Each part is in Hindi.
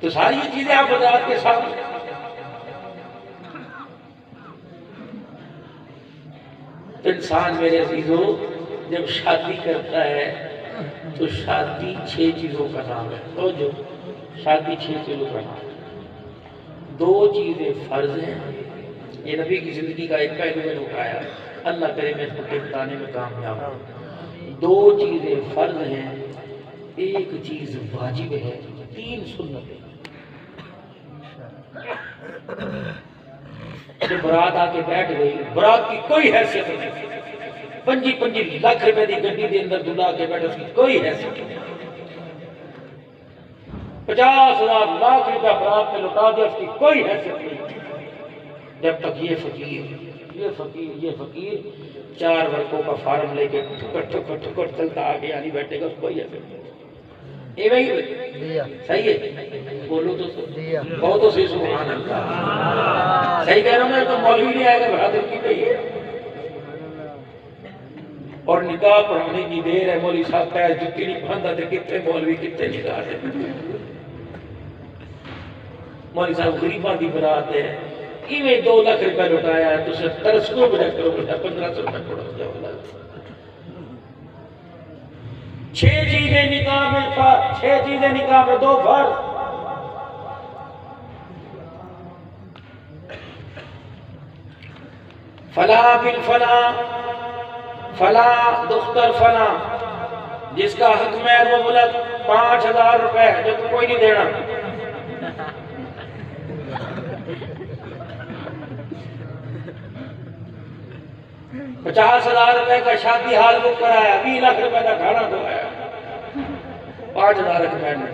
तो सारी ये चीजें आप बाजार के सामने। तो इंसान मेरे अजीजों जब शादी करता है तो शादी 6 चीजों का नाम है। तो जो शादी 6 चीजों का नाम है। 2 चीजें फर्ज हैं, ये नबी की जिंदगी का एक पहलू मैंने उठाया, अल्लाह करे मैं इसको बताने में कामयाब हूँ। 2 चीजें फर्ज हैं, 1 चीज वाजिब है, 3 सुन्नत है। जब बारात आके बैठ गई, बारात की कोई हैसियत नहीं, 25 लाख रुपए की गड्डी के अंदर दुल्हा के बैठे, उसकी कोई हैसियत नहीं। 50,000 लाख रुपया बारात में लुटा दिया, उसकी कोई हैसियत नहीं। जब तक ये फकीर 4 वर्गों का फार्म लेके ठुकर चलता आगे यानी बैठेगा, उसको कोई हैसियत नहीं। ये भाई सही है, बोलो तो बहुत तो सही, सुभान अल्लाह, सही कह रहा हूँ मैं। तो मौलवी नहीं आएगा, बहादुर की गई है। और निकाह पढ़ाने की देर है, मौलवी साहब पैर जुत्ती नहीं बांधा थे, कितने मौलवी कितने निकाह थे। मौलवी साहब गरीबा की बरात है, इवें 2 लाख रुपया लुटाया है, तो 70 बजा करो बेटा, 1500 रुपया पड़ो जाओ। 6 चीजें निकाह में, 6 चीजें निकाह में, 2 फर्ज। फला बिल फला, फला दुख्तर फला, जिसका हक में वो बोला 5,000 रुपए जो तुम कोई नहीं देना। 50,000 रुपए का शादी हाल बुक कराया, 20 लाख रुपए का खाना खिलाया, 5,000 रुपए में।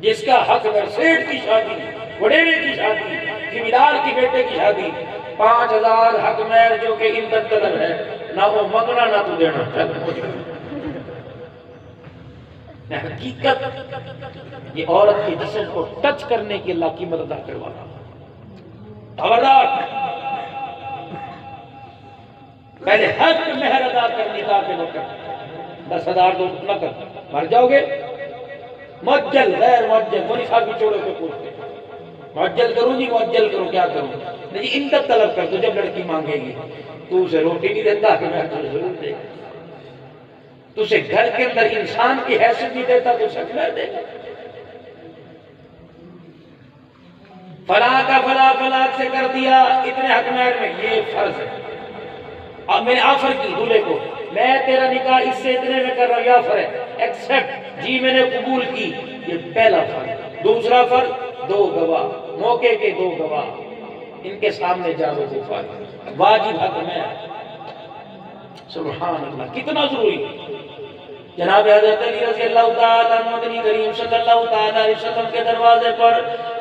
जिसका हक में सेठ की शादी, वडेरे की शादी, जिम्मेदार की बेटे की शादी, 5,000 हक में जो कि इंदत तलब है, ना वो मंगना ना तू देना। हकीकत ये औरत के जिस्म को टच करने की अल्लाह की मदद करवाना। खबरदार, पहले हक मेहर अदा कर, निकाह के वक्त 10,000 दो न कर, मर जाओगे। मुअज्जल गैर मुअज्जल, मोनी साहब की छोड़ो के पूछते, मुअज्जल करूं जी, मुअज्जल करूं, क्या करूं? नहीं, इंदत तलब कर, तो जब लड़की मांगेगी तू उसे रोटी नहीं देता कि मैं तुझे जरूर दे, तुझे घर के अंदर इंसान की हैसियत नहीं देता तो शक्ल देगा। फला का फला फलाक से कर दिया, इतने हक महर में, ये फर्ज है। अब मैंने ऑफर की दूल्हे को, मैं तेरा निकाह इससे इतने में कर रहा हूं, ऑफर है, एक्सेप्ट जी, मैंने कबूल की। ये पहला फर्ज। दूसरा फर्ज, 2 गवाह, मौके के 2 गवाह, इनके सामने जाओ, वो फर्ज वाजिब हक में। सुभान अल्लाह, कितना जरूरी है। जनाब हज़रत अली रज़ी अल्लाह तआला अन्हु नबी करीम सल्लल्लाहु तआला अलैहि वसल्लम के दरवाजे पर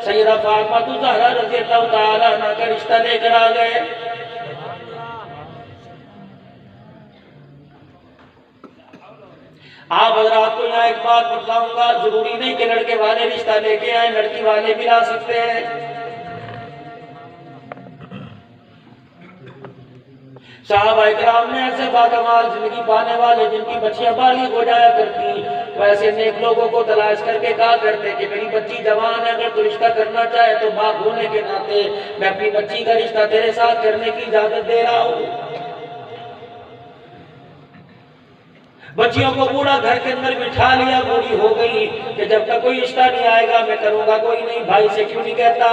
सैयदा फातिमा ज़हरा रज़ी अल्लाह तआला अन्हा का रिश्ता लेकर आ गए। आप हजरात को यहाँ एक बात बताऊंगा, जरूरी नहीं कि लड़के वाले रिश्ता लेके आए, लड़की वाले भी ला सकते हैं। साहबा इकराम ने ऐसे बाकमाल जिंदगी पाने वाले, जिनकी बच्चियां बालिग हो जाया करती, वैसे नेक लोगों को तलाश करके कहा करते कि मेरी बच्ची जवान है, अगर तू रिश्ता करना चाहे तो बाप होने के नाते मैं अपनी बच्ची का रिश्ता तेरे साथ करने की इजाजत दे रहा हूँ। बच्चियों को पूरा घर के अंदर बिठा लिया, बूढ़ी हो गई कि जब तक कोई रिश्ता नहीं आएगा मैं करूंगा कोई नहीं। भाई से क्यों नहीं कहता,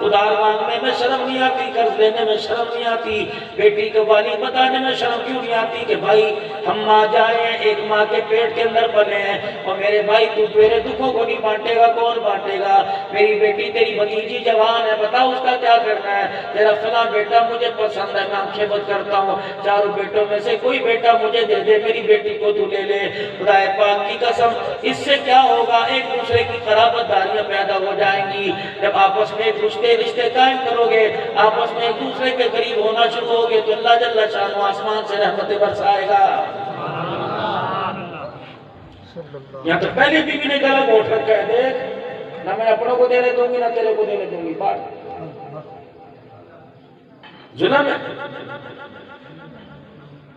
उधार मांगने में शर्म नहीं आती, कर्ज देने में शर्म नहीं आती, बेटी को वाली बताने में शर्म क्यों नहीं आती कि भाई हम माँ जाए हैं, एक माँ के पेट के अंदर बने हैं, और मेरे भाई तू मेरे दुखों को नहीं बांटेगा, कौन बांटेगा? मेरी बेटी तेरी भतीजी जवान है, बता उसका क्या करना है? तेरा फला बेटा मुझे पसंद है, मैं आक्षेपत करता हूँ, 4 बेटों में से कोई बेटा मुझे दे दे, मेरी बेटी को तू ले ले। खुदाए पाक की कसम, इससे क्या होगा, एक दूसरे की खराबतदारियां पैदा हो जाएंगी। जब आपस में एक रिश्ते कायम करोगे, आपस में एक दूसरे के करीब होना शुरू होगे तो अल्लाह जल्ला शानो आसमान से रहमतें बरसाएगा। यहाँ तो पहले बीवी ने गला घोट रखा है, देख ना मैं अपनों को देने दूंगी ना तेरे को देने दूंगी, बात जुल्म है।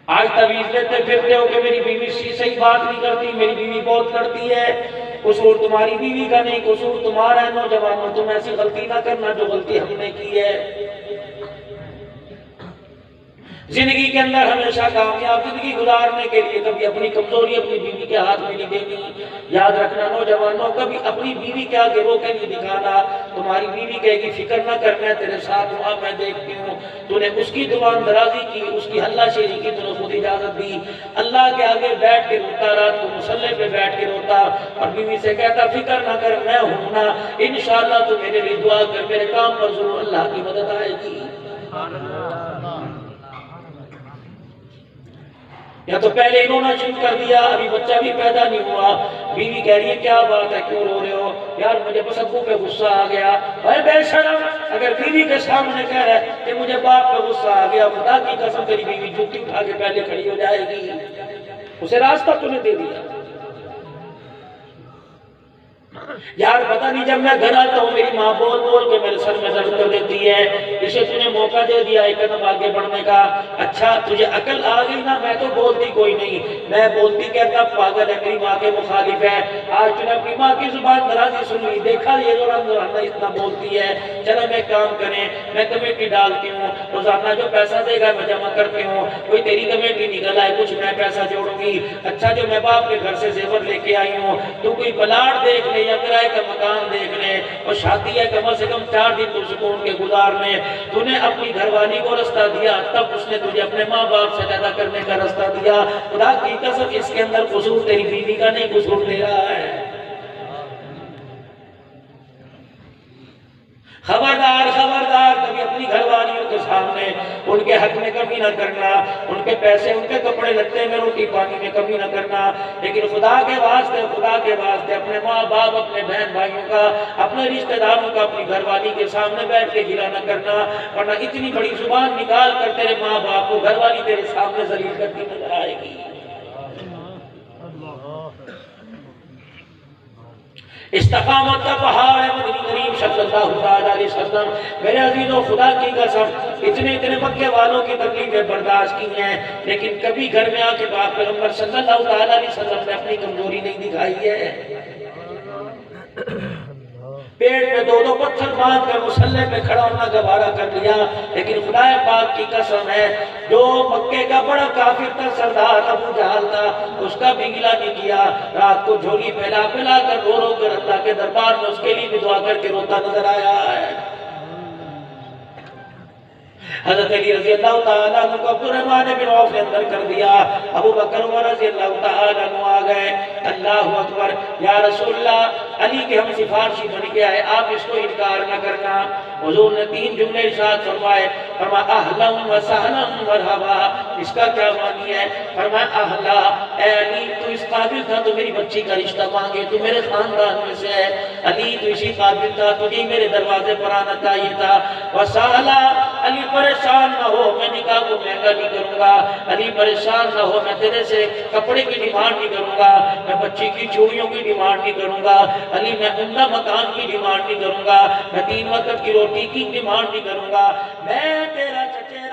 आज तवीज लेते फिरते हो कि मेरी बीवी सही बात नहीं करती, मेरी बीवी बहुत करती है, कसूर तुम्हारी बीवी का नहीं, कसूर तुम्हारा है। नौजवानों, तुम ऐसी गलती ना करना जो गलती हमने की है। जिंदगी के अंदर हमेशा कामयाब जिंदगी गुजारने के लिए कभी अपनी कमजोरी अपनी बीवी के हाथ में नहीं देनी। याद रखना नौजवानों, कभी अपनी बीवी के आगे रो के नहीं दिखाना। तुम्हारी बीवी कहेगी फिक्र न कर, मैं तेरे साथ वहां, मैं देखती हूँ। तूने उसकी दुकान दराजी की, उसकी हल्लाशेरी की, तूने खुद इजाजत दी। अल्लाह के आगे बैठ के रोता, रात को मुसल्ले पे बैठ के रोता और बीवी से कहता फिक्र न कर, मैं हूं ना, इंशाअल्लाह तू मेरे लिए दुआ कर, मेरे काम पर जरूर अल्लाह की मदद आएगी। या तो पहले ही रोना शुरू कर दिया, अभी बच्चा भी पैदा नहीं हुआ, बीवी कह रही है क्या बात है, क्यों रो रहे हो? यार मुझे बस अब्बू पे गुस्सा आ गया। अरे बेशरम, अगर बीवी के सामने कह रहा है कि मुझे बाप पे गुस्सा आ गया, खुदा की कसम तेरी बीवी जूती उठा के पहले खड़ी हो जाएगी। उसे रास्ता तूने दे दिया। यार पता नहीं, जब मैं घर आता हूँ मेरी माँ बोल बोल के मेरे सर में दर्द कर देती है, इसे तूने मौका दे दिया एक कदम आगे बढ़ने का। अच्छा तुझे अकल आ गई ना, मैं तो बोलती कोई नहीं, मैं बोलती कहता पागल है, मेरी माँ के मुखालिफ है। आज तूने अपनी माँ की जुबान दराजी सुन ली, देखा ये रोजाना इतना बोलती है। चलो मैं काम करें, मैं कमेटी डालती हूँ, रोजाना जो पैसा देगा मैं जमा करती हूँ, कोई तेरी कमेटी निकल आए कुछ मैं पैसा जोड़ूंगी। अच्छा जो मैं बाप के घर से जेवर लेके आई हूँ, तू कोई प्लाट देख ले या किराए का मकान देख ले, और शादी है कम से कम 4 दिन तो सुकून के गुजारने। तूने अपनी घरवाली को रास्ता दिया, तब उसने तुझे अपने माँ बाप से पैदा करने का रास्ता दिया। खुदा की कसम इसके अंदर कसूर तेरी बीवी का नहीं, कसूर तेरा है। खबरदार खबरदार, कभी अपनी घरवालियों के सामने उनके हक में कमी न करना, उनके पैसे उनके कपड़े लत्ते में रोटी पानी में कमी न करना। लेकिन खुदा के वास्ते अपने माँ बाप अपने बहन भाइयों का अपने रिश्तेदारों का अपनी घरवाली के सामने बैठ के गिला न करना, वरना इतनी बड़ी जुबान निकाल कर तेरे माँ बाप को घरवाली तेरे सामने जलील करती नजर आएगी। इस्तिकामत का पहाड़ है मदनी करीम सल्लल्लाहु अलैहि वसल्लम। मेरे अजीजों, खुदा की कसम इतने मक्के वालों की तकलीफें बर्दाश्त की हैं, लेकिन कभी घर में आके बाप पैगंबर सल्लल्लाहु अलैहि वसल्लम ने अपनी कमजोरी नहीं दिखाई है। पेड़ पे 2-2 पत्थर बांध कर मुसल्ले पे खड़ा होना गवारा कर लिया, लेकिन खुदा पाक की कसम है, जो मक्के का बड़ा काफिर था सरदार अबू जहल था, उसका भी गिला नहीं किया। रात को झोली फैला फैला कर रो रो कर अल्लाह के दरबार में उसके लिए भी दुआ करके रोता नजर आया है। हज़रत अली रज़ी अल्लाह तआला अन्हु को अब्दुर्रहमान बिन औफ ने अंदर कर दिया, अबू बकर उमर रज़ी अल्लाह तआला अन्हु आ गए। अल्लाहु अकबर, या रसूलल्लाह, अली के हम सिफारिशी बन के आए, आप इसको इनकार न करना। हुजूर ने 3 जुमले इरशाद फरमाए, फरमाया अहलन व सहलन मरहबा। इसका क्या मानी है? फरमाया अहला, ए अली तू इस काबिल था तो मेरी बच्ची का रिश्ता मांगे, तू मेरे खानदान में से है। अली तू इसी काबिल था, तुझे मेरे दरवाजे पर आना चाहिए था। व सहला, अली परेशान ना हो, मैं निकाह को महंगा नहीं करूंगा। अली परेशान ना हो, मैं तेरे से कपड़े की डिमांड नहीं करूंगा, मैं बच्ची की चूड़ियों की डिमांड नहीं करूंगा। अली मैं उम्दा मकान की डिमांड नहीं करूंगा, मैं 3 वक्त की रोटी की डिमांड नहीं करूंगा। मैं तेरा चचे